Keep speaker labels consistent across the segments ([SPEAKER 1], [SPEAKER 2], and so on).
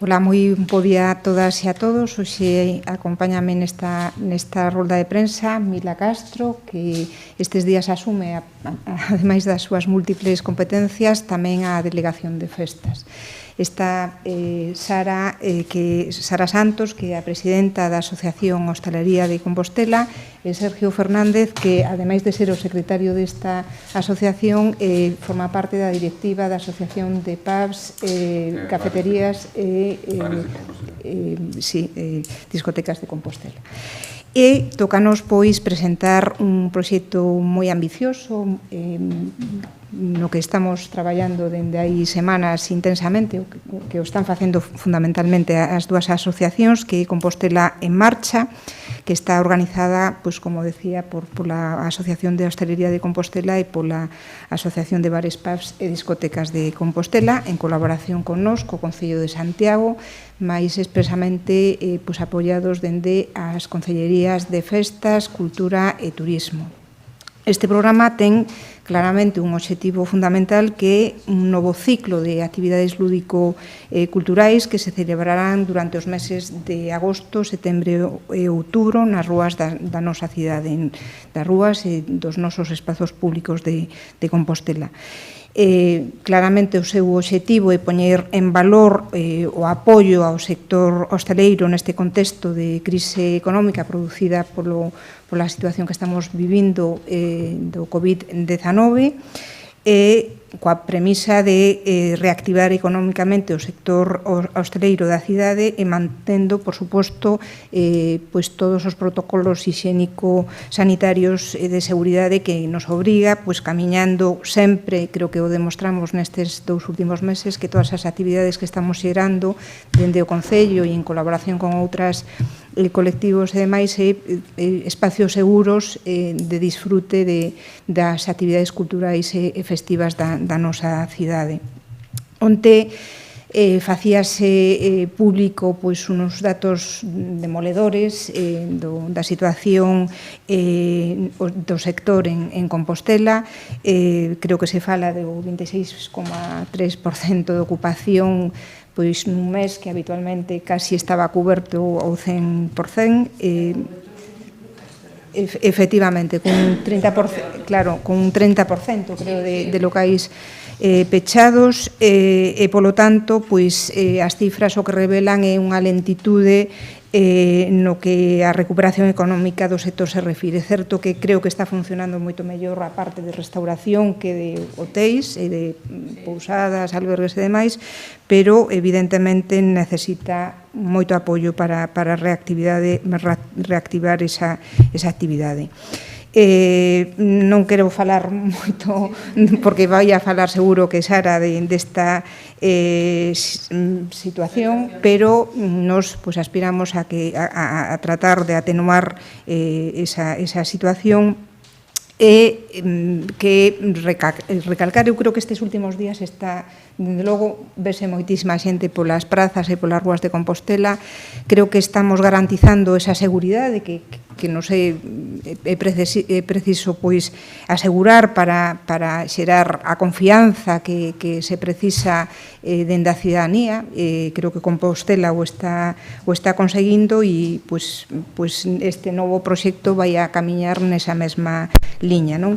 [SPEAKER 1] Ola, moi bo día a todas e a todos. Hoxe acompáñame nesta rolda de prensa Mila Castro, que estes días asume, ademais das súas múltiples competencias, tamén a Delegación de Festas. Está Sara Santos, que é a presidenta da Asociación Hostalería de Compostela, e Sergio Fernández, que, ademais de ser o secretario desta asociación, forma parte da directiva da Asociación de Pubs, Cafeterías e Discotecas de Compostela. E tócanos, pois, presentar un proxecto moi ambicioso no que estamos traballando dende hai semanas intensamente, que o están facendo fundamentalmente as dúas asociacións, que é Compostela en Marcha, que está organizada, pois, como decía, pola Asociación de Hostalería de Compostela e pola Asociación de Bares, Pubs e Discotecas de Compostela, en colaboración con nós, co Concello de Santiago, máis expresamente pois, apoiados dende as Concellerías de Festas, Cultura e Turismo. Este programa ten claramente un obxectivo fundamental, que é un novo ciclo de actividades lúdico-culturais que se celebrarán durante os meses de agosto, setembro e outubro nas rúas da nosa cidade, das rúas e dos nosos espazos públicos de Compostela. Claramente o seu obxectivo é poñer en valor o apoio ao sector hostaleiro neste contexto de crise económica producida pola situación que estamos vivindo do COVID-19, e coa premisa de reactivar económicamente o sector hostaleiro da cidade e mantendo, por suposto, pois todos os protocolos higiénico-sanitarios de seguridade que nos obriga, pois camiñando sempre, creo que o demostramos nestes 2 últimos meses, que todas as actividades que estamos xerando dende o Concello e en colaboración con outras colectivos e demais, espacios seguros de disfrute das actividades culturais e festivas da nosa cidade. Onte facíase público pois uns datos demoledores da situación do sector en Compostela. Creo que se fala do 26,3% de ocupación, pois nun mes que habitualmente casi estaba coberto ao 100%, efectivamente, con un 30%, claro, con un 30%, creo, de locais pechados, e, polo tanto, pois, as cifras o que revelan é unha lentitude no que a recuperación económica do sector se refire. É certo que creo que está funcionando moito mellor a parte de restauración que de hotéis e de pousadas, albergues e demais, pero evidentemente necesita moito apoio para reactivar esa actividade. Non quero falar moito, porque vai a falar seguro que Sara desta situación, pero nos aspiramos a tratar de atenuar esa situación e que recalcar, eu creo que estes últimos días está, dende logo, vese moitísima xente polas prazas e polas rúas de Compostela. Creo que estamos garantizando esa seguridade que nos é preciso pois asegurar para xerar a confianza que se precisa dende a cidadanía. Creo que Compostela o está conseguindo, e pois este novo proxecto vai a camiñar nesa mesma liña, non?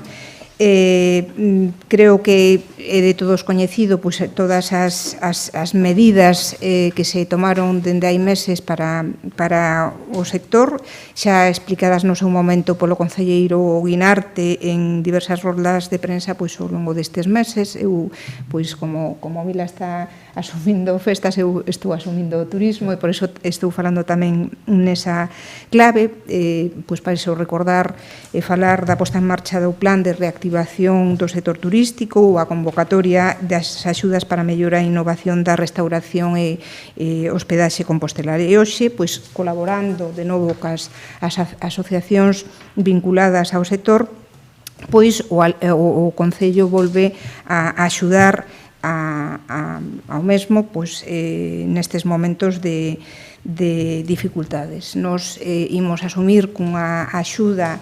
[SPEAKER 1] Creo que é de todos coñecido pois todas as medidas que se tomaron dende hai meses para o sector, xa explicadas no seu momento polo concelleiro Guinarte en diversas roldas de prensa pois ao longo destes meses. Eu, pois, como Mila está asumindo festas, eu estou asumindo o turismo, e por iso estou falando tamén nesa clave, pois para iso recordar e falar da posta en marcha do plan de reactivación do sector turístico, ou a convocatoria das axudas para mellorar a innovación da restauración e hospedaxe compostelar. E hoxe, pois, colaborando de novo cas asociacións vinculadas ao sector, pois o Concello volve a axudar ao mesmo pois, nestes momentos de dificultades. Nos imos asumir cunha axuda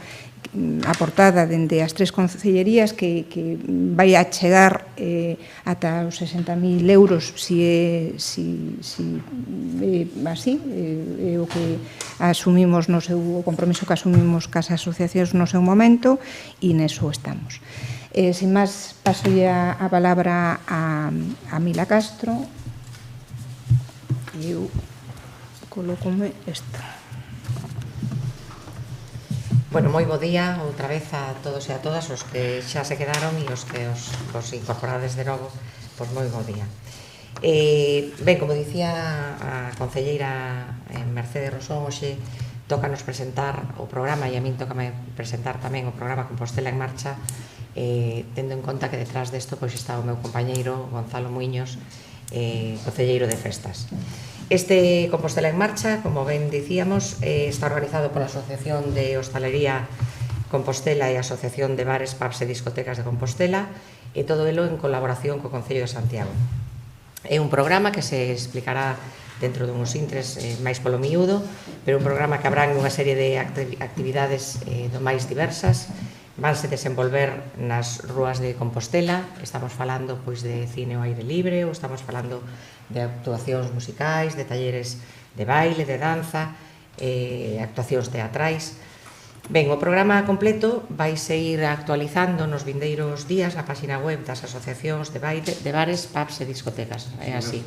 [SPEAKER 1] aportada dende as 3 concellerías que vai a chegar ata os 60.000 euros se é así, é o que asumimos no seu o compromiso que asumimos cas asociacións no seu momento e neso estamos. Sin máis, paso a palabra a Mila Castro e eu colócome isto.
[SPEAKER 2] Bueno, moi bo día outra vez a todos e a todas os que xa se quedaron e os que os incorporades de novo, pois moi bo día. Ben, como dicía a concelleira Mercedes Rosón, hoxe tócanos presentar o programa e a min tócame presentar tamén o programa Compostela en Marcha, tendo en conta que detrás desto pois está o meu compañeiro Gonzalo Muiños, concelleiro de Festas. Este Compostela en Marcha, como ben dicíamos, está organizado pola Asociación de Hostalería Compostela e a Asociación de Bares, Pubs e Discotecas de Compostela, e todo elo en colaboración co Concello de Santiago. É un programa que se explicará dentro dunhos intres máis polo miúdo, pero un programa que abrangue unha serie de actividades do máis diversas. Vanse desenvolver nas rúas de Compostela, estamos falando pois de cine ao aire libre, ou estamos falando de actuacións musicais, de talleres de baile, de danza, actuacións teatrais. Ben, o programa completo vai seguir actualizando nos vindeiros días na página web das asociacións de bares, pubs e discotecas. É así.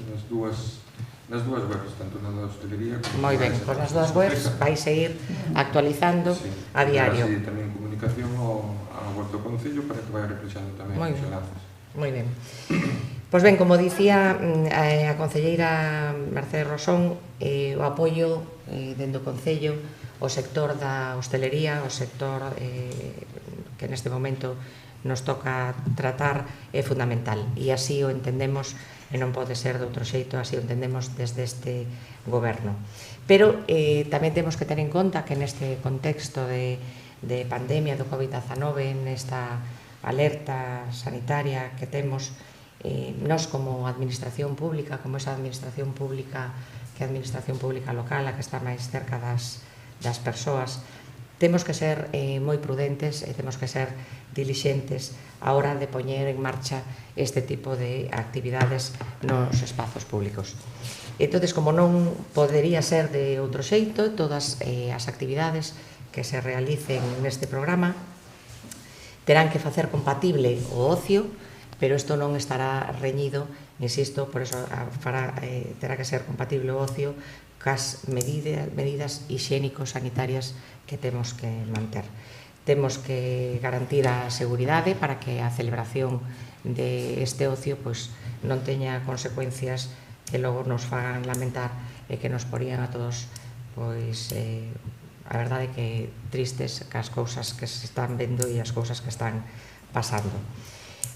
[SPEAKER 3] Nas dúas webs, tanto na da hostelería como
[SPEAKER 2] moi ben, pois nas dúas webs vai seguir actualizando a diario.
[SPEAKER 3] E tamén comunicación ao web do Concello para que vai reflexando tamén os enlaces.
[SPEAKER 2] Moi ben. Pois ben, como dicía a concelleira Mercedes Rosón, o apoio dentro do Concello, o sector da hostelería, o sector que neste momento nos toca tratar é fundamental e así o entendemos e non pode ser de outro xeito, así o entendemos desde este goberno. Pero tamén temos que ter en conta que neste contexto de pandemia do COVID-19, nesta alerta sanitaria que temos, nós como administración pública, como esa administración pública que é a administración pública local, a que está máis cerca das persoas, temos que ser moi prudentes e temos que ser dilixentes a hora de poñer en marcha este tipo de actividades nos espazos públicos. Entón, como non podería ser de outro xeito, todas as actividades que se realicen neste programa terán que facer compatible o ocio, pero isto non estará reñido, insisto, por eso terá que ser compatible o ocio cas medidas hixiénico-sanitarias que temos que manter. Temos que garantir a seguridade para que a celebración deste ocio non teña consecuencias que logo nos fagan lamentar e que nos porían a todos a verdade que tristes cas cousas que se están vendo e as cousas que están pasando.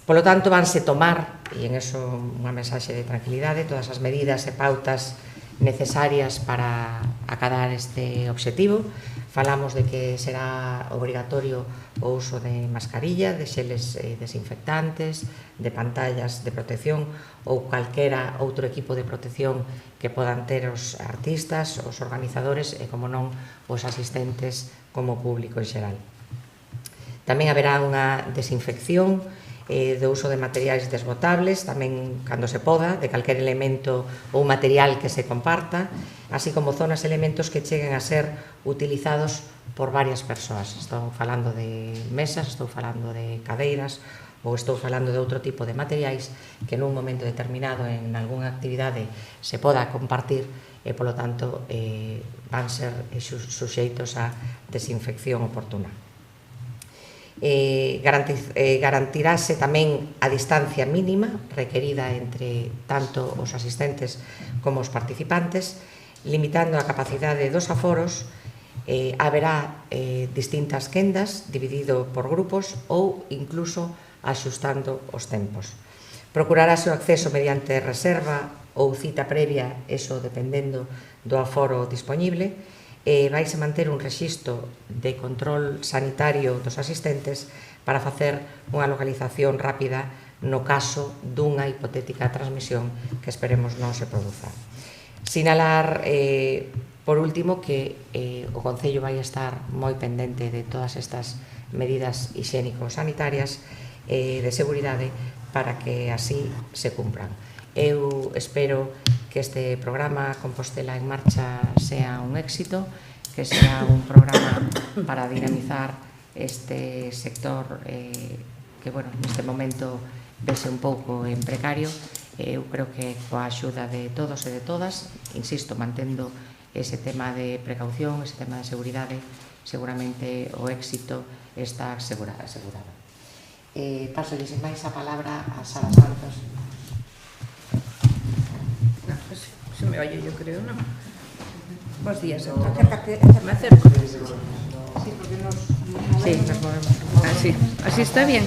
[SPEAKER 2] Polo tanto, vanse tomar, e en eso unha mensaxe de tranquilidade, todas as medidas e pautas necesarias para acadar este obxectivo. Falamos de que será obrigatorio o uso de mascarilla, de xeles desinfectantes, de pantallas de protección ou calquera outro equipo de protección que podan ter os artistas, os organizadores e, como non, os asistentes como público en xeral. Tamén haberá unha desinfección do uso de materiais desbotables, tamén cando se poda, de calquer elemento ou material que se comparta, así como zonas e elementos que cheguen a ser utilizados por varias persoas. Estou falando de mesas, estou falando de cadeiras, ou estou falando de outro tipo de materiais que nun momento determinado en algunha actividade se poda compartir e, polo tanto, van ser suxeitos a desinfección oportuna. Garantirase tamén a distancia mínima requerida entre tanto os asistentes como os participantes, limitando a capacidade dos aforos. Haberá distintas quendas dividido por grupos ou incluso axustando os tempos. Procurarase o acceso mediante reserva ou cita previa, eso dependendo do aforo dispoñible. Vaise manter un rexistro de control sanitario dos asistentes para facer unha localización rápida no caso dunha hipotética transmisión que esperemos non se produza. Sinalar, por último, que o Concello vai estar moi pendente de todas estas medidas higiénico-sanitarias de seguridade para que así se cumpran. Eu espero que este programa Compostela en Marcha sea un éxito, que sea un programa para dinamizar este sector que, bueno, neste momento vese un pouco en precario. Eu creo que coa axuda de todos e de todas, insisto, mantendo ese tema de precaución, ese tema de seguridade, seguramente o éxito está asegurado. Paso sin máis a palabra a Sara Santos.
[SPEAKER 4] Se me oye, yo creo, ¿no? Buenos días a todos.
[SPEAKER 1] Acércate.
[SPEAKER 4] Me acerco.
[SPEAKER 1] Sí, porque nos
[SPEAKER 2] movemos.
[SPEAKER 4] Así está bien.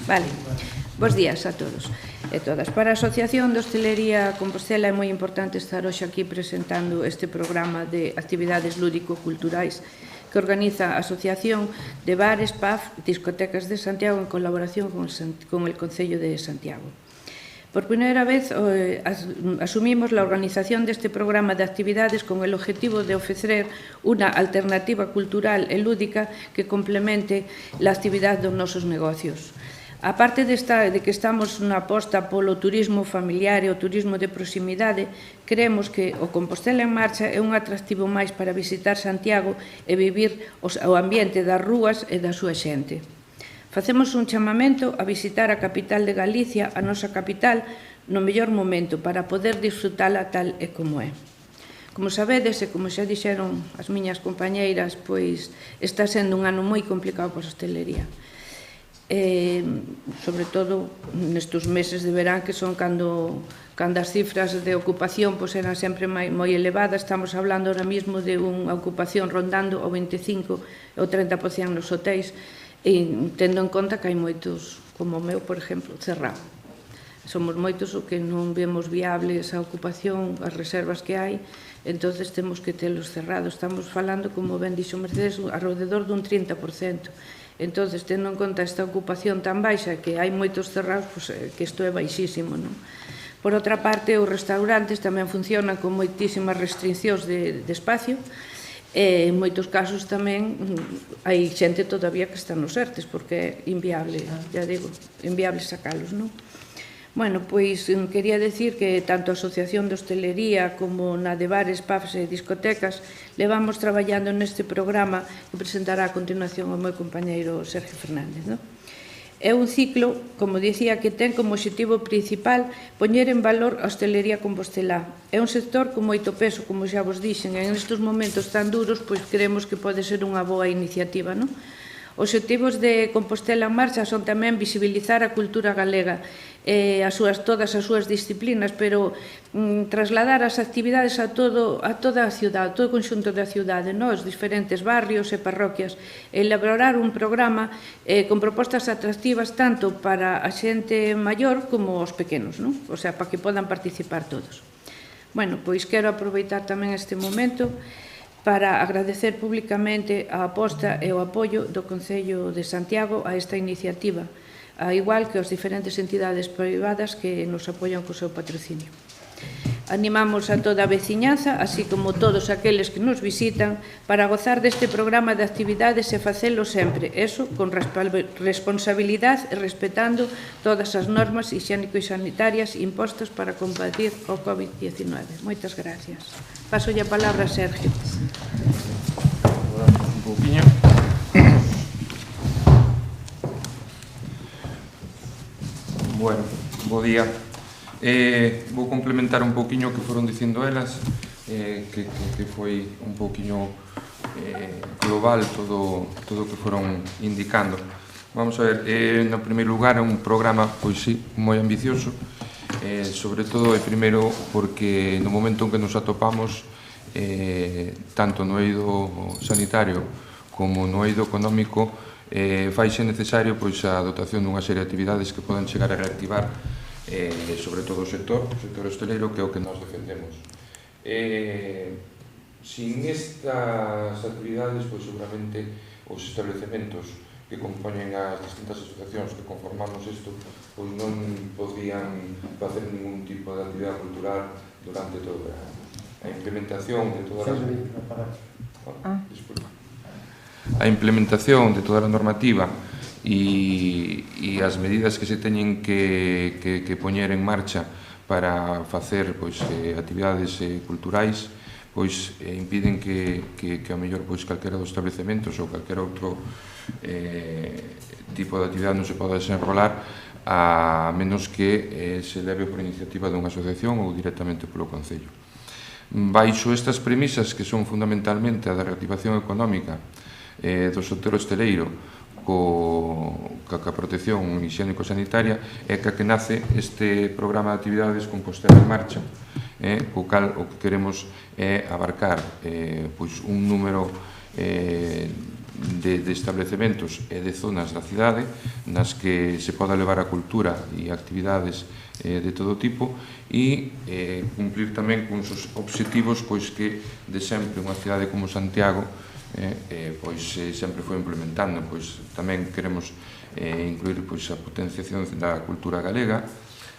[SPEAKER 4] Vale. Bos días a todos e todas. Para a Asociación de Hostelería Compostela é moi importante estar hoxe aquí presentando este programa de actividades lúdico-culturais que organiza a Asociación de Bares, PAF, Discotecas de Santiago en colaboración con el Concello de Santiago. Por primeira vez asumimos la organización deste programa de actividades con el objetivo de ofrecer unha alternativa cultural e lúdica que complemente la actividade dos nosos negocios. A parte de que estamos na aposta polo turismo familiar e o turismo de proximidade, creemos que o Compostela en Marcha é un atractivo máis para visitar Santiago e vivir o ambiente das rúas e da súa xente. Facemos un chamamento a visitar a capital de Galicia, a nosa capital, no mellor momento para poder disfrutala tal e como é. Como sabedes e como xa dixeron as miñas compañeiras, pois está sendo un ano moi complicado para a hostelería. Sobre todo nestes meses de verán que son cando as cifras de ocupación eran sempre moi elevadas. Estamos hablando ahora mismo de unha ocupación rondando o 25 ou 30% nos hotéis, e tendo en conta que hai moitos, como o meu, por exemplo, cerrado. Somos moitos o que non vemos viable esa ocupación, as reservas que hai, entonces temos que telos cerrados. Estamos falando, como ben dixo Mercedes, alrededor dun 30%. Entonces, tendo en conta esta ocupación tan baixa, que hai moitos cerrados, que isto é baixísimo, non? Por outra parte, os restaurantes tamén funcionan con moitísimas restriccións de espacio, e en moitos casos tamén hai xente todavía que está nos ERTES, porque é inviable, ya digo, inviable sacalos, non? Bueno, pois quería decir que tanto a Asociación de Hostelería como na de Bares, PAFs e Discotecas levamos traballando neste programa que presentará a continuación o meu compañeiro Sergio Fernández, non? É un ciclo, como dicía, que ten como objetivo principal poñer en valor a hostelería compostelá. É un sector con moito peso, como xa vos dixen, e en estes momentos tan duros, pois creemos que pode ser unha boa iniciativa, non? Os obxectivos de Compostela en Marcha son tamén visibilizar a cultura galega e todas as súas disciplinas, pero trasladar as actividades a toda a cidade, a todo o conxunto da cidade, os diferentes barrios e parroquias, e elaborar un programa con propostas atractivas tanto para a xente maior como os pequenos, o sea, para que podan participar todos. Bueno, pois quero aproveitar tamén este momento para agradecer públicamente a aposta e o apoio do Concello de Santiago a esta iniciativa, a igual que as diferentes entidades privadas que nos apoian co seu patrocinio. Animamos a toda a veciñanza, así como todos aqueles que nos visitan, para gozar deste programa de actividades e facelo sempre, eso con responsabilidade e respetando todas as normas higiénico e sanitarias impostas para combatir o COVID-19. Moitas gracias. Paso a palabra a Sergio.
[SPEAKER 3] Un pouquinho. Bueno, bo día. Vou complementar un pouquiño o que foron dicindo elas, que foi un pouquiño global todo o que foron indicando. Vamos a ver, no primeiro lugar é un programa, pois sí, moi ambicioso, sobre todo, primeiro, porque no momento en que nos atopamos, tanto no eido sanitario como no eido económico, faixe necesario a dotación dunha serie de actividades que poden chegar a reactivar sobre todo o sector hosteleiro, que é o que nós defendemos. Sin estas actividades, seguramente os establecementos que compoñen as distintas asociacións que conformamos isto non podían facer ningún tipo de actividade cultural durante todo o verano. A implementación de todas as... Disculpa. a implementación de toda a normativa e as medidas que se teñen que poñer en marcha para facer actividades culturais impiden que ao mellor calquera dos establecementos ou calquera outro tipo de actividade non se poda desenrolar a menos que se leve por iniciativa dunha asociación ou directamente polo Concello. Baixo estas premisas, que son fundamentalmente a da reactivación económica do sector hosteleiro ca protección higiénico-sanitaria, é que nace este programa de actividades Compostela en Marcha, co cal o que queremos é abarcar un número de establecementos e de zonas da cidade nas que se poda levar a cultura e actividades de todo tipo e cumplir tamén con os obxectivos que de sempre unha cidade como Santiago sempre foi implementando. Tamén queremos incluir a potenciación da cultura galega,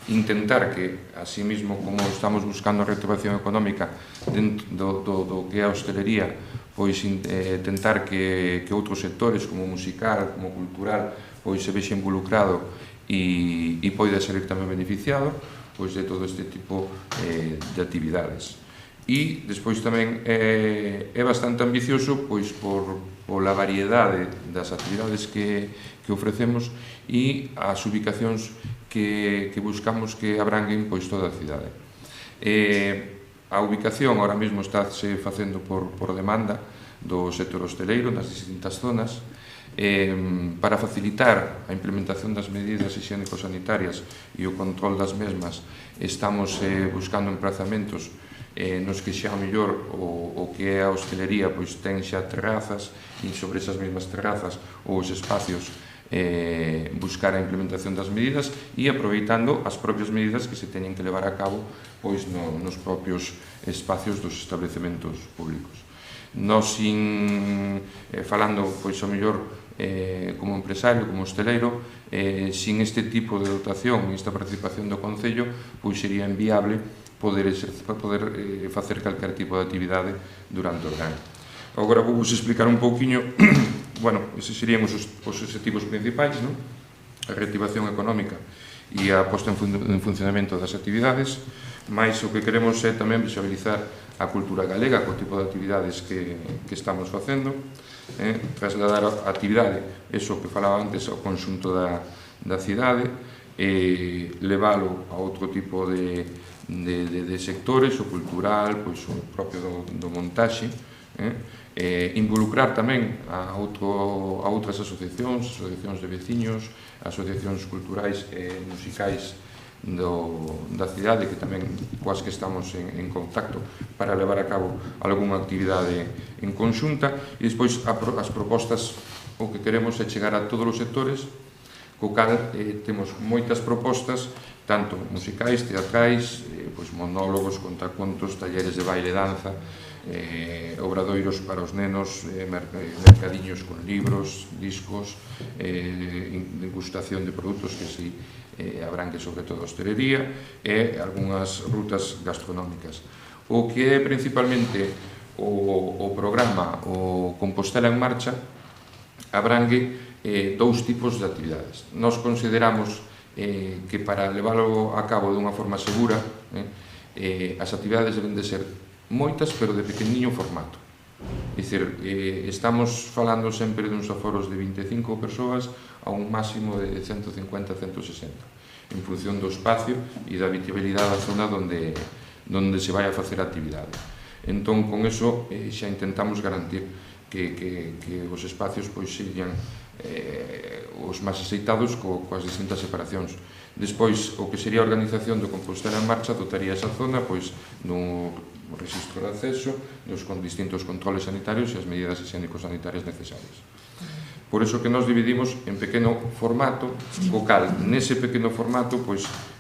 [SPEAKER 3] intentar que, así mismo como estamos buscando a reactivación económica dentro do que é a hostelería, tentar que outros sectores como musical, como cultural, se vexa involucrado e poida ser tamén beneficiado de todo este tipo de actividades. E despois tamén é bastante ambicioso pola variedade das actividades que ofrecemos e as ubicacións que buscamos que abranguen toda a cidade. A ubicación ahora mesmo estáse facendo por demanda do sector hosteleiro nas distintas zonas. Para facilitar a implementación das medidas higiénico-sanitarias e o control das mesmas, estamos buscando emplazamentos nos que xa mellor o que é a hostelería ten xa terrazas e sobre esas mesmas terrazas ou os espacios buscar a implementación das medidas e aproveitando as propias medidas que se teñen que levar a cabo nos propios espacios dos establecementos públicos. Nós, falando ao mellor como empresario, como hosteleiro, sin este tipo de dotación e esta participación do Concello, sería inviable poder facer calquer tipo de actividade durante o verán. Agora vou vos explicar un pouquiño, eses serían os objetivos principais, a reactivación económica e a posta en funcionamento das actividades, mais o que queremos é tamén visualizar a cultura galega co tipo de actividades que estamos facendo, trasladar a actividade, eso que falaba antes, ao conxunto da cidade, leválo a outro tipo de sectores, o cultural, o propio do montaxe, involucrar tamén a outras asociacións de veciños, asociacións culturais e musicais da cidade, que tamén coas que estamos en contacto para levar a cabo algunha actividade en conxunta. E despois as propostas, o que queremos é chegar a todos os sectores, co cal temos moitas propostas, tanto musicais, teatrais, monólogos, contacontos, talleres de baile e danza, obradoiros para os nenos, mercadiños con libros, discos, degustación de produtos que si abrangue sobre todo a hostelería e algunhas rutas gastronómicas. O que é principalmente o programa o Compostela en Marcha abrangue dous tipos de actividades. Nós consideramos que para leválo a cabo dunha forma segura as actividades deben de ser moitas, pero de pequeniño formato. É dicir, estamos falando sempre duns aforos de 25 persoas a un máximo de 150-160, en función do espacio e da habitabilidade da zona onde se vai a facer a actividade. Entón, con eso, xa intentamos garantir que os espacios sexan os máis aceitados coas distintas separacións. Despois, o que sería a organización do Compostela en Marcha dotaría esa zona no registro de acceso, con distintos controles sanitarios e as medidas higiénico-sanitarias necesarias. Por iso que nos dividimos en pequeno formato, co cal, nese pequeno formato,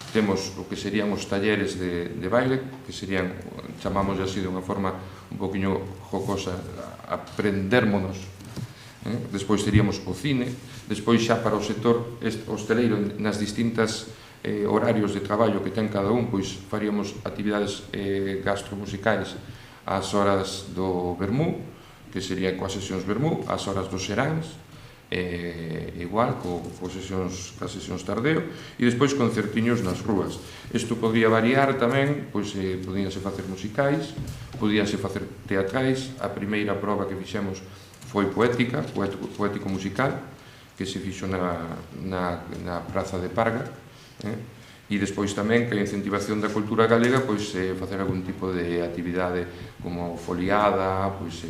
[SPEAKER 3] temos o que serían os talleres de baile, que serían, chamamos así de unha forma un poquinho jocosa, aprendérmonos. Despois teríamos o cine, despois xa para o sector hosteleiro nas distintas horarios de traballo que ten cada un, faríamos actividades gastromusicais ás horas do vermú, que sería coas sesións vermú, ás horas dos seráns, igual, coas sesións tardeo, e despois concertiños nas rúas. Isto podía variar tamén, pois podíanse facer musicais, podíanse facer teatrais. A primeira proba que fixemos foi poética, poético musical, que se fixo na Praza de Parga, e despois tamén que a incentivación da cultura galega, pois facer algún tipo de actividade como foliada, pois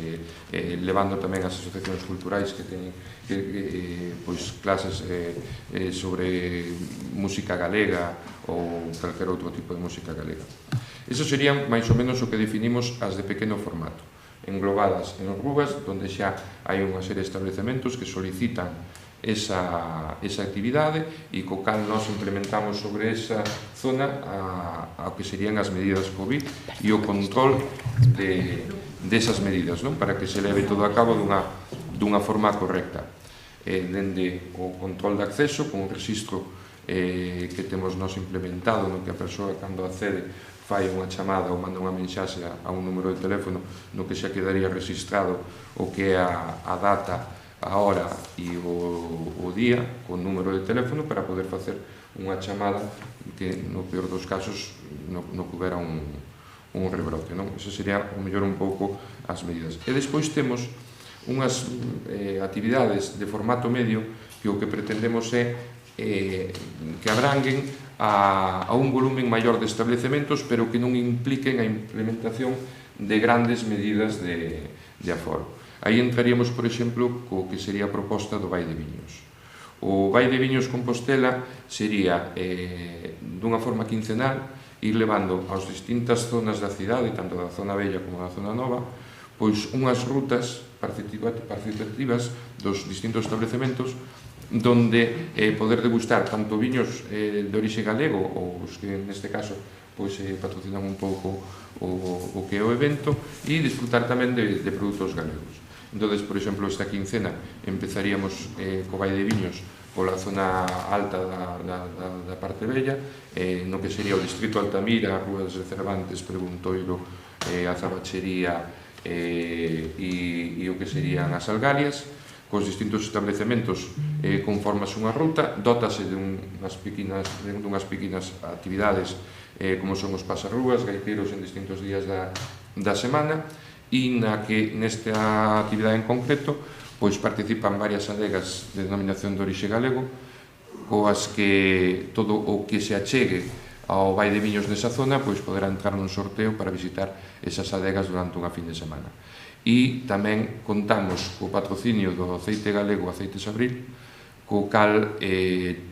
[SPEAKER 3] levando tamén as asociacións culturais que teñen pois clases sobre música galega ou calquer outro tipo de música galega. Eso serían máis ou menos o que definimos as de pequeno formato, englobadas en rúas, onde xa hai unha serie de establecementos que solicitan esa actividade e co cal nos implementamos sobre esa zona ao que serían as medidas COVID e o control desas medidas, para que se leve todo a cabo dunha forma correcta, dende o control de acceso con o registro que temos nos implementado, no que a persoa cando accede fai unha chamada ou manda unha mensaxe a un número de teléfono no que xa quedaría registrado o que é a data, a hora e o día con número de teléfono para poder facer unha chamada que no peor dos casos non houbera un rebrote. Eso sería o mellor un pouco as medidas. E despois temos unhas actividades de formato medio que o que pretendemos é que abranguen a un volumen maior de establecementos, pero que non impliquen a implementación de grandes medidas de aforo. Aí entraríamos, por exemplo, co que sería a proposta do Vai de Viños. O Vai de Viños Compostela sería, dunha forma quincenal, ir levando aos distintas zonas da cidade, tanto da zona vella como da zona nova, pois unhas rutas participativas dos distintos establecementos donde poder degustar tanto viños de orixe galego ou os que neste caso patrocinan un pouco o que é o evento e disfrutar tamén de produtos galegos. Entón, por exemplo, esta quincena empezaríamos co Vai de Viños pola zona alta da parte bella, no que sería o distrito Altamira, Rúas de Cervantes, Preguntoiro, a Zabachería e o que serían as Algarias, cos distintos establecementos conformas unha ruta, dótase dunhas pequenas actividades como son os pasarrúas, gaiteiros en distintos días da semana, e na que nesta actividade en concreto pois participan varias adegas de denominación de orixe galego, coas que todo o que se achegue ao Vai de Viños nesa zona pois poderá entrar nun sorteo para visitar esas adegas durante unha fin de semana. E tamén contamos co patrocinio do aceite galego Aceites Abril, co cal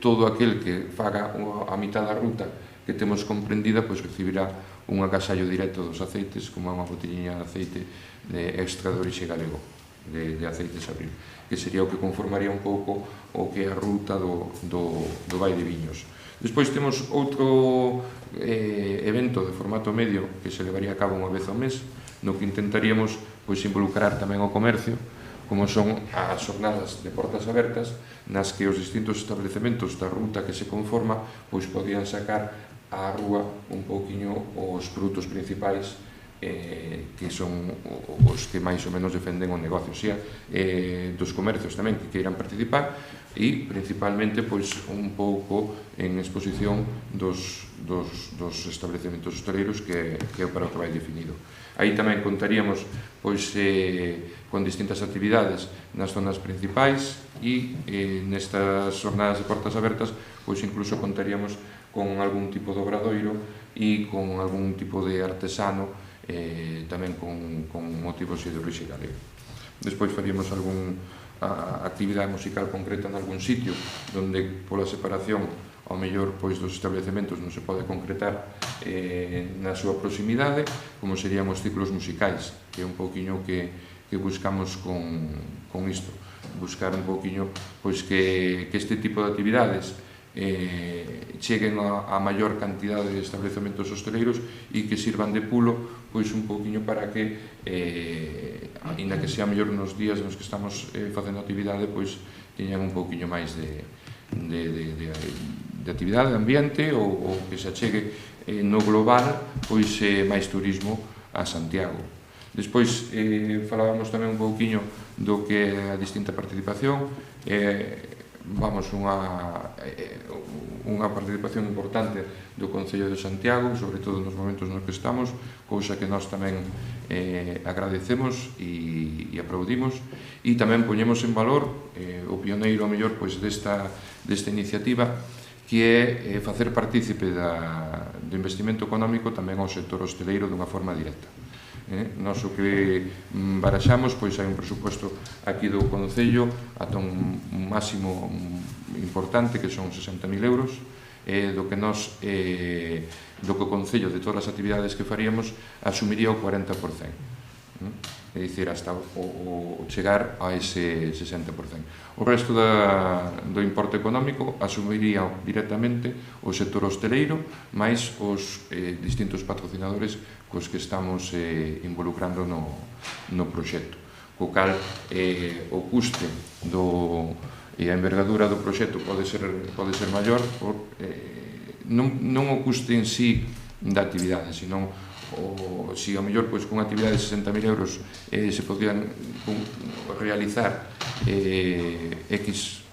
[SPEAKER 3] todo aquel que faga a mitad da ruta que temos comprendida pois recibirá un agasallo directo dos aceites, como unha botelliña de aceite extra de orixe galego, de Aceites Abril, que sería o que conformaría un pouco o que é a ruta do Vai de Viños. Despois temos outro evento de formato medio que se levaría a cabo unha vez ao mes, no que intentaríamos involucrar tamén o comercio, como son as xornadas de portas abertas, nas que os distintos establecementos da ruta que se conforma podían sacar á rúa un pouquiño os produtos principais que son os que máis ou menos defenden o negocio, xa dos comercios tamén que queiran participar e principalmente un pouco en exposición dos establecementos hostaleiros que é para o que vai definido. Aí tamén contaríamos con distintas actividades nas zonas principais e nestas jornadas de portas abertas incluso contaríamos con algún tipo de obradoiro e con algún tipo de artesano tamén con motivos de orixe galego. Despois faríamos algunha actividade musical concreta en algún sitio onde pola separación ao mellor dos establecementos non se pode concretar na súa proximidade, como serían os ciclos musicais, que é un pouquiño que buscamos con isto, buscar un pouquiño que este tipo de actividades cheguen a maior cantidade de establecementos hostaleiros e que sirvan de pulo un pouquiño para que aínda que sea mellor nos días nos que estamos facendo actividade teñan un pouquiño máis de actividade, de ambiente ou que se achegue no global máis turismo a Santiago. Despois falábamos tamén un pouquiño do que é a distinta participación. Vamos, unha participación importante do Concello de Santiago, sobre todo nos momentos nos que estamos, cousa que nós tamén agradecemos e aplaudimos, e tamén poñemos en valor o pioneiro, a mellor, desta iniciativa, que é facer partícipe do investimento económico tamén ao sector hosteleiro dunha forma directa. Nos o que baraxamos, pois hai un presupuesto aquí do Concello ata un máximo importante, que son 60.000 euros, do que o Concello, de todas as actividades que faríamos, asumiría o 40%. É dicir, hasta o chegar a ese 60%. O resto do importe económico asumiría directamente o sector hosteleiro, máis os distintos patrocinadores cos que estamos involucrando no proxecto. Co cal, o custe e a envergadura do proxecto pode ser maior, non o custe en sí da actividade, senón se ao mellor cunha actividade de 60.000 euros se podían realizar X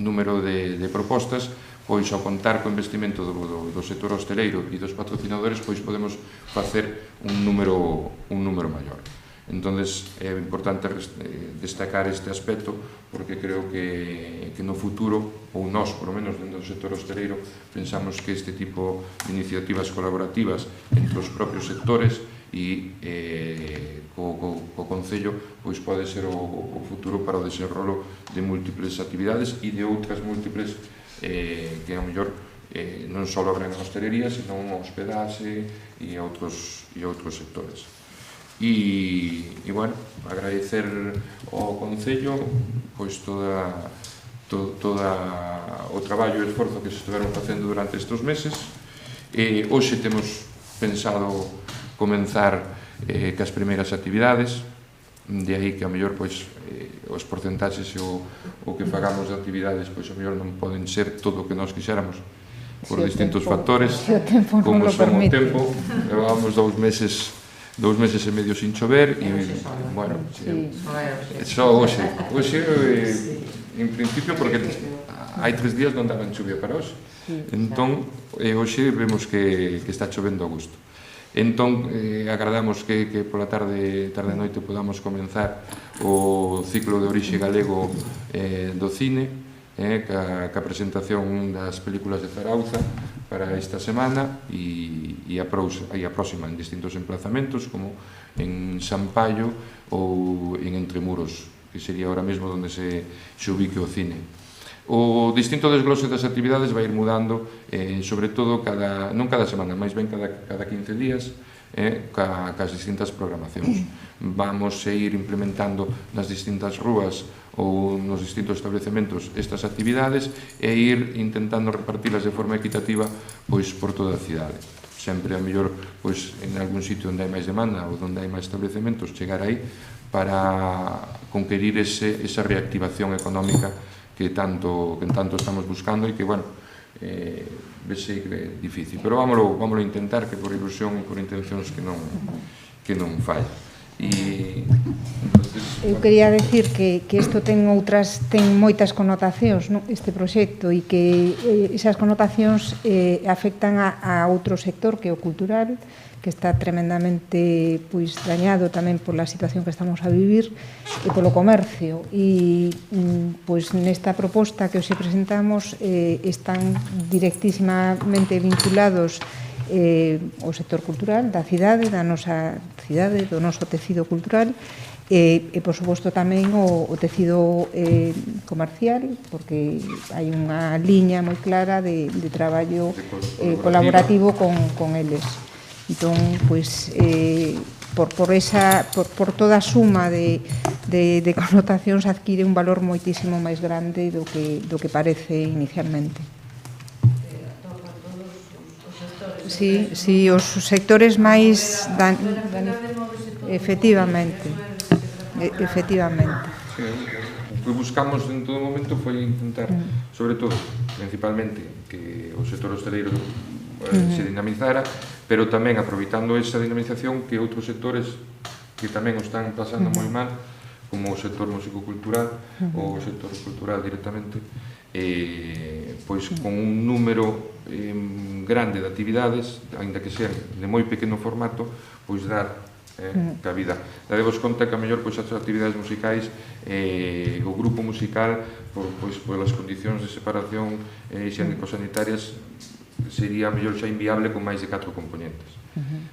[SPEAKER 3] número de propostas, pois ao contar co investimento do sector hosteleiro e dos patrocinadores, pois podemos facer un número maior. Entonces é importante destacar este aspecto, porque creo que no futuro, ou nós, por lo menos dentro do sector hosteleiro, pensamos que este tipo de iniciativas colaborativas entre os propios sectores e co Concello, pois pode ser o futuro para o desenrolo de múltiples actividades e de outras múltiples que ao mellor non só abren a hostelería, senón a hospedaxe e a outros sectores. E, bueno, agradecer ao Concello pois todo o traballo e esforzo que se estiveron facendo durante estes meses. Hoxe temos pensado comenzar cas primeiras actividades, de aí que a mellor pois os porcentaxes e o que fagamos de actividades pois a mellor non poden ser todo o que nós quixéramos por distintos factores, como son o tempo. Levábamos 2 meses e medio sin chover e, bueno, só hoxe en principio, porque hai 3 días non daban chuvia para hoxe, entón hoxe vemos que está chovendo a gusto. Entón agradamos que pola tarde e noite podamos comenzar o ciclo de orixe galego do cine, ca presentación das películas de Zarauza para esta semana e a próxima en distintos emplazamentos, como en Sampaio ou en Entremuros, que sería ahora mesmo onde se ubique o cine. O distinto desglose das actividades vai ir mudando, sobre todo non cada semana, máis ben cada 15 días, cas distintas programacións. Vamos a ir implementando nas distintas rúas ou nos distintos establecementos estas actividades e ir intentando repartilas de forma equitativa pois por toda a cidade. Sempre a mellor pois en algún sitio onde hai máis demanda ou onde hai máis establecementos chegar aí para conquerir esa reactivación económica que tanto estamos buscando e que, bueno, vese que é difícil, pero vámoslo intentar, que por ilusión e por intencións que non falla.
[SPEAKER 1] Eu quería decir que isto ten moitas connotacións, este proxecto, e que esas connotacións afectan a outro sector, que é o cultural, que está tremendamente dañado tamén pola situación que estamos a vivir, e polo comercio. E nesta proposta que hoxe presentamos están directísimamente vinculados o sector cultural da cidade, da nosa cidade, do noso tecido cultural, e por suposto tamén o tecido comercial, porque hai unha liña moi clara de traballo colaborativo con eles. Entón, por toda a suma de connotacións adquire un valor moitísimo máis grande do que parece inicialmente. Sí, os sectores máis efectivamente.
[SPEAKER 3] O que buscamos en todo momento foi intentar, sobre todo, principalmente, que o sector hosteleiro se dinamizara, pero tamén aproveitando esa dinamización que outros sectores que tamén o están pasando moi mal, como o sector músico-cultural ou o sector cultural directamente, pois con un número grande de actividades, aínda que sean de moi pequeno formato, pois dar cabida. Dadevos conta que a mellor pois as actividades musicais, o grupo musical, polas condicións de separación higiénico-sanitarias, sería mellor xa inviable con máis de 4 componentes.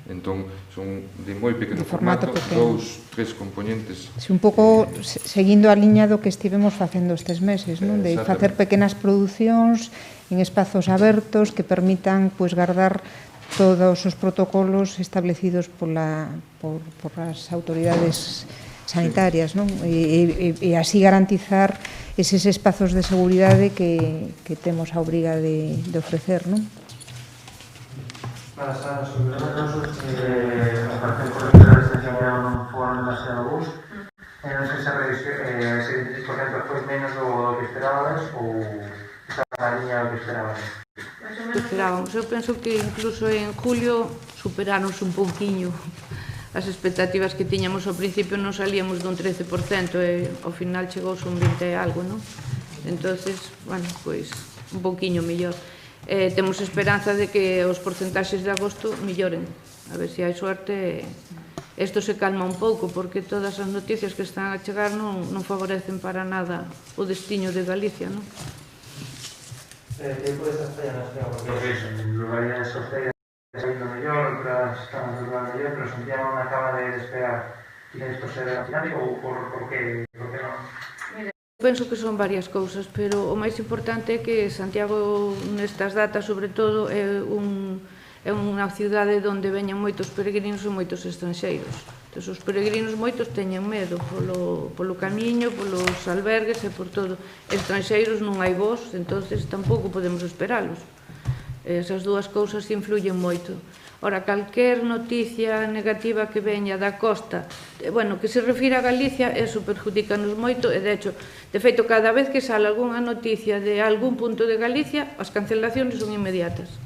[SPEAKER 3] Entón, son de moi pequeno formato, 2, 3 componentes.
[SPEAKER 1] Un pouco seguindo a liña do que estivemos facendo estes meses, non? De facer pequenas producións en espazos abertos que permitan guardar todos os protocolos establecidos por as autoridades sanitarias, non? E así garantizar eses espazos de seguridade que temos a obriga de ofrecer, non?
[SPEAKER 5] Para Sara, sobre os casos, a parte por la distancia que non foron demasiado bons, non sei se 20% foi menos do que esperabas ou está na liña do que esperabas?
[SPEAKER 4] Esperábamos. Eu penso que incluso en julio superáronse un pouquiño as expectativas que tiñamos ao principio, non salíamos dun 13% e ao final chegouse un 20 e algo, non? Entonces, bueno, pois un pouquiño mellor. Temos esperanza de que os porcentaxes de agosto melloren, a ver se hai suerte isto se calma un pouco, porque todas as noticias que están a chegar non favorecen para nada o destiño de Galicia, non?
[SPEAKER 5] Tempo destas fallanas que porque en lugares sociais está indo mellor, outras están durando mellor, pero Santiago non acaba de despegar. Tiene isto ser ordinario ou por que non?
[SPEAKER 4] Penso que son varias cousas, pero o máis importante é que Santiago nestas datas, sobre todo, é unha cidade onde veñen moitos peregrinos e moitos estranxeiros. Entón, os peregrinos moitos teñen medo polo camiño, polos albergues e por todo. Estranxeiros non hai vos, entonces tampouco podemos esperalos. Esas dúas cousas influyen moito. Ora, calquer noticia negativa que veña da costa, bueno, que se refira a Galicia, eso perjudícanos moito, e de feito, cada vez que sale algunha noticia de algún punto de Galicia, as cancelacións son inmediatas.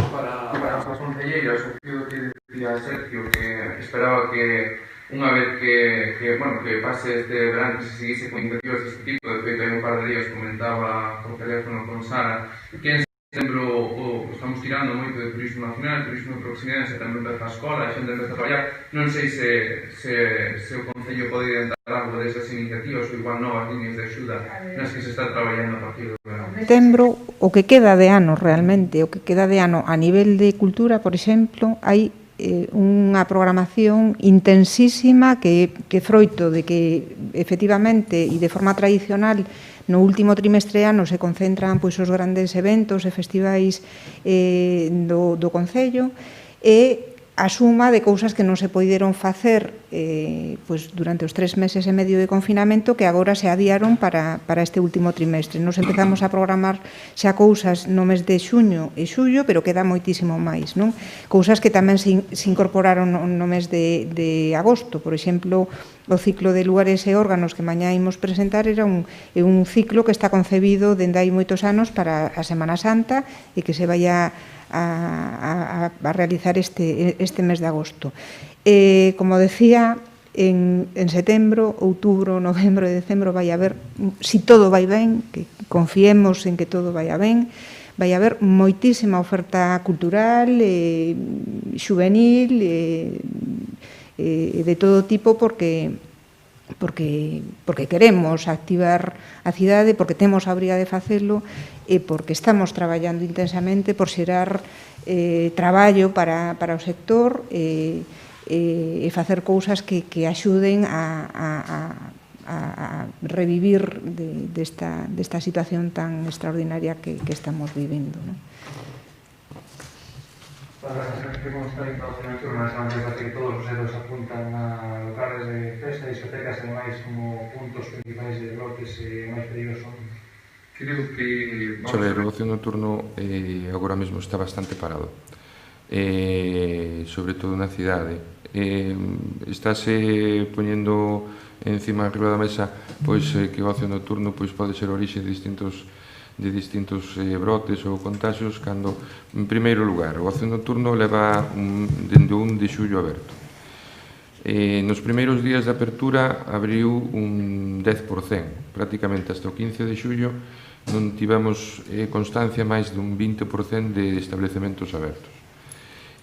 [SPEAKER 6] Para os concelleiros, o que dicía Sergio, que esperaba que unha vez que pase este verán que se seguise con iniciativas deste tipo, de feito, hai un par de días comentaba por teléfono con Sara, que en setembro estamos tirando moito de turismo nacional, turismo de proximidade, se tamén empeza a escola, a xente empeza a traballar. Non sei se o Concello pode identificar algo desas iniciativas ou igual novas líneas de axuda nas que se está traballando a partir do verano.
[SPEAKER 1] Setembro, o que queda de ano realmente, o que queda de ano a nivel de cultura, por exemplo, hai unha programación intensísima que froito de que efectivamente e de forma tradicional no último trimestre ano se concentran os grandes eventos e festivais do Concello e a suma de cousas que non se poideron facer durante os 3 meses e medio de confinamento que agora se adiaron para este último trimestre. Nos empezamos a programar xa cousas no mes de xuño e xullo, pero queda moitísimo máis, non? Cousas que tamén se incorporaron no mes de agosto. Por exemplo, o ciclo de lugares e órganos que mañá imos presentar era un ciclo que está concebido dende hai moitos anos para a Semana Santa e que se vai a realizar este mes de agosto. Como decía, en setembro, outubro, novembro e decembro vai haber, si todo vai ben, que confiemos en que todo vai ben, vai haber moitísima oferta cultural, xuvenil, de todo tipo, porque queremos activar a cidade, porque temos a obriga de facelo e porque estamos traballando intensamente por xerar traballo para o sector e facer cousas que axuden a revivir desta situación tan extraordinaria que estamos vivindo, non?
[SPEAKER 5] Para as que como está en ocio nocturno, antes de que todos os eros apuntan a locales de festa, discotecas e máis como puntos principais de bloques máis peligrosos.
[SPEAKER 6] Creo que...
[SPEAKER 3] O ocio nocturno agora mesmo está bastante parado, sobre todo na cidade. Estáse poñendo encima arriba da mesa que o ocio nocturno pode ser orixe de distintos brotes ou contagios, cando, en primeiro lugar, o ocio nocturno leva dende o 1 de xullo aberto. Nos primeiros días de apertura abriu un 10%, prácticamente hasta o 15 de xullo non tivemos constancia máis dun 20% de establecementos abertos.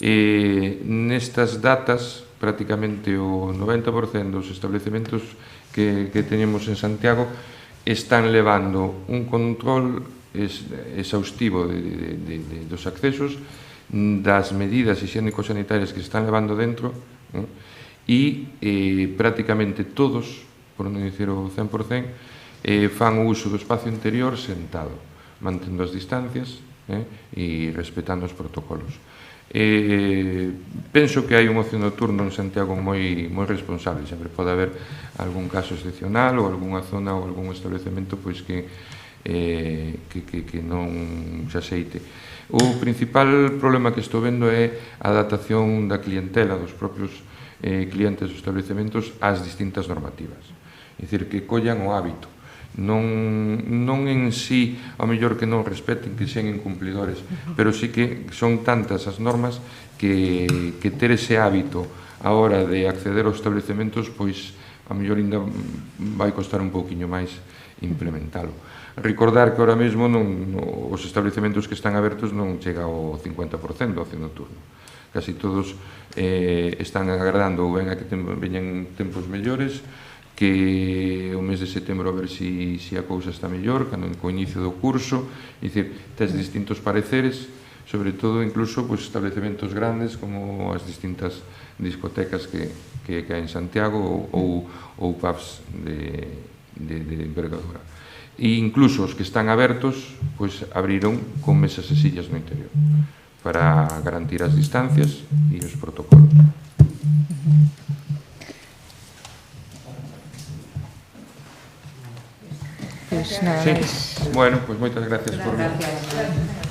[SPEAKER 3] Nestas datas, prácticamente o 90% dos establecementos que teñemos en Santiago están levando un control exhaustivo dos accesos, das medidas higiénico-sanitarias que están levando dentro, e prácticamente todos, por non dicir o 100%, fan o uso do espacio interior sentado, mantendo as distancias e respetando os protocolos. Penso que hai un ocio nocturno en Santiago moi responsable. Sempre pode haber algún caso excepcional ou algunha zona ou algún establecemento pois que non se aceite. O principal problema que estou vendo é a adaptación da clientela, dos propios clientes dos establecementos ás distintas normativas. É dicir, que collan o hábito. Non en sí, ao mellor que non respeten, que sean incumplidores, pero sí que son tantas as normas que ter ese hábito a hora de acceder aos establecementos, pois ao mellor ainda vai costar un pouquiño máis implementalo. Recordar que ahora mesmo os establecementos que están abertos non chega ao 50% do ocio nocturno. Casi todos están agardando ou ben a que veñan tempos mellores, que o mes de setembro a ver se a cousa está mellor, cando co inicio do curso, é dicir, tes distintos pareceres, sobre todo incluso establecementos grandes como as distintas discotecas que hai en Santiago ou pubs de envergadura. E incluso os que están abertos abriron con mesas e sillas no interior para garantir as distancias e os protocolos.
[SPEAKER 1] Pois nada máis.
[SPEAKER 3] Bueno, pois moitas gracias por...
[SPEAKER 2] Gracias.